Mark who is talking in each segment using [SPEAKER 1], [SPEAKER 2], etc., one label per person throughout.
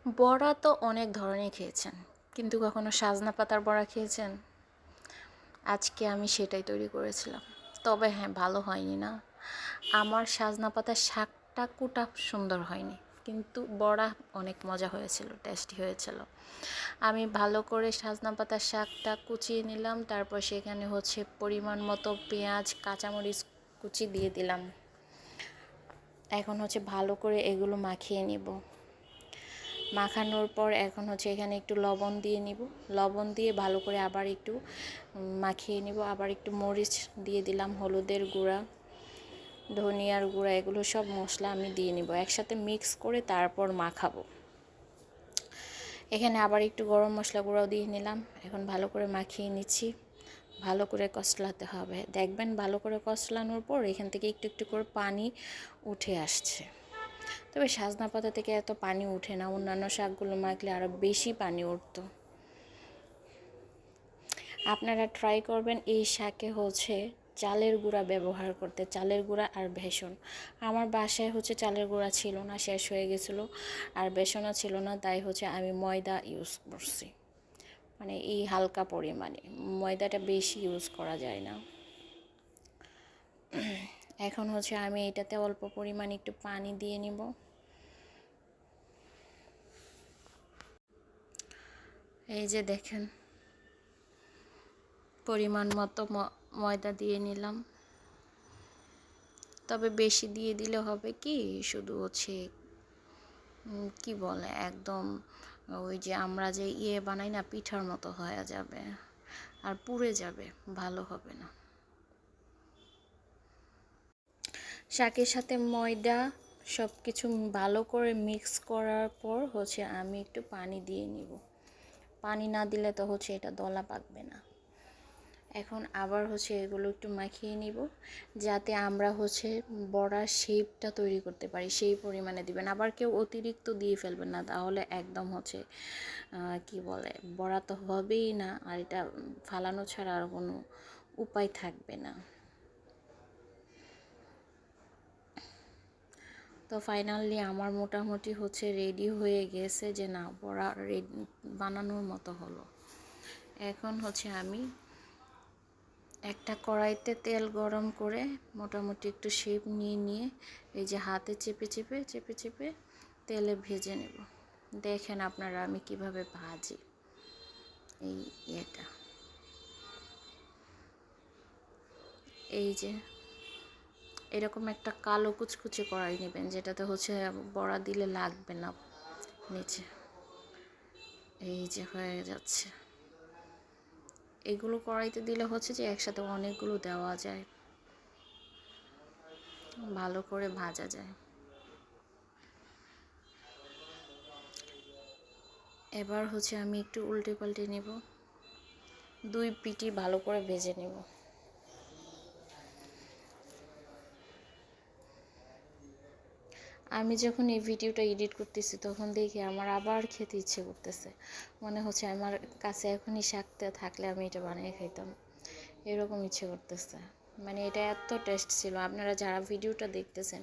[SPEAKER 1] বড়া তো অনেক ধরনের খেয়েছেন, কিন্তু কখনো সাজনা পাতার বড়া খেয়েছেন? আজকে আমি সেটাই তৈরি করেছিলাম। তবে হ্যাঁ, ভালো হয়নি না। আমার সাজনা পাতার শাকটা কুটা সুন্দর হয়নি, কিন্তু বড়া অনেক মজা হয়েছিল, টেস্টি হয়েছিল। আমি ভালো করে সাজনা পাতার শাকটা কুচিয়ে নিলাম, তারপর সেখানে পরিমাণ মতো পেঁয়াজ কাঁচামরিচ কুচি দিয়ে দিলাম। এখন ভালো করে এগুলো মাখিয়ে নিব। মাখানোর পর এখন এখানে একটু লবণ দিয়ে নিব। লবণ দিয়ে ভালো করে আবার একটু মাখিয়ে নিব। আবার একটু মরিচ দিয়ে দিলাম, হলুদের গুঁড়া, ধনিয়ার গুঁড়া, এগুলো সব মশলা আমি দিয়ে নিব একসাথে মিক্স করে, তারপর মাখাবো। এখানে আবার একটু গরম মশলা গুঁড়াও দিয়ে নিলাম। এখন ভালো করে মাখিয়ে নিচ্ছি। ভালো করে কষলাতে হবে। দেখবেন ভালো করে কষলানোর পর এখান থেকে একটু একটু করে পানি উঠে আসছে। তবে সাজনা পাতা থেকে এত পানি উঠে না, অন্যান্য শাকগুলো মাখলে আরও বেশি পানি উঠতো। আপনারা ট্রাই করবেন এই শাকে চালের গুঁড়া ব্যবহার করতে, চালের গুঁড়া আর বেসন। আমার বাসায় চালের গুঁড়া ছিল না, শেষ হয়ে গেছিলো, আর বেসনও ছিল না, তাই আমি ময়দা ইউজ করছি। মানে এই হালকা পরিমাণে, ময়দাটা বেশি ইউজ করা যায় না। এখন আমি এটাতে অল্প পরিমাণে একটু পানি দিয়ে নিব। এই যে দেখেন, পরিমাণ মতো ময়দা দিয়ে নিলাম। তবে বেশি দিয়ে দিলে হবে কি, শুধু কি বলে, একদম ওই যে আমরা যে বানাই না, পিঠার মতো হয়ে যাবে আর পুড়ে যাবে, ভালো হবে না। শাকের সাথে ময়দা সব কিছু ভালো করে মিক্স করার পর আমি একটু পানি দিয়ে নিব। পানি না দিলে তো এটা দলা পাকবে না। এখন আবার এগুলো একটু মাখিয়ে নিব, যাতে আমরা বড়ার শেপটা তৈরি করতে পারি, সেই পরিমাণে দিবেন। আবার কেউ অতিরিক্ত দিয়ে ফেলবেন না, তাহলে একদম কি বলে, বড়া তো হবেই না, আর এটা ফালানো ছাড়া আর কোনো উপায় থাকবে না। তো ফাইনালি আমার মোটামুটি রেডি হয়ে গেছে, যে না, বড়া রেডি বানানোর মতো হলো। এখন আমি একটা কড়াইতে তেল গরম করে মোটামুটি একটু শেপ নিয়ে এই যে হাতে চেপে চেপে চেপে চেপে তেলে ভেজে নেব। দেখেন আপনারা আমি কিভাবে ভাজি। এই যে এরকম একটা কালো কুচকুচে কড়াই নেবেন, যেটাতে বড়া দিলে লাগবে না নিচে। এই যে হয়ে যাচ্ছে। এগুলো কড়াইতে দিলে যে একসাথে অনেকগুলো দেওয়া যায়, ভালো করে ভাজা যায়। এবার আমি একটু উল্টে পাল্টে নেব, দুই পিঠই ভালো করে ভেজে নেব। আমি যখন এই ভিডিওটা এডিট করতেছি, তখন দেখি আমার আবার খেতে ইচ্ছে করতেছে। মনে আমার কাছে এখনই শাকটা থাকলে আমি এটা বানিয়ে খাইতাম, এরকম ইচ্ছে করতেছে। মানে এটা এত টেস্ট ছিল। আপনারা যারা ভিডিওটা দেখতেছেন,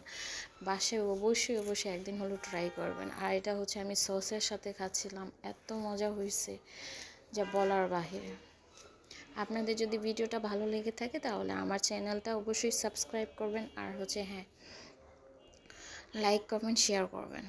[SPEAKER 1] বাসায় অবশ্যই অবশ্যই একদিন হলো ট্রাই করবেন। আর এটা আমি সসের সাথে খাচ্ছিলাম, এত মজা হয়েছে যা বলার বাহিরে। আপনাদের যদি ভিডিওটা ভালো লেগে থাকে, তাহলে আমার চ্যানেলটা অবশ্যই সাবস্ক্রাইব করবেন, আর হ্যাঁ, লাইক কমেন্ট শেয়ার করবেন।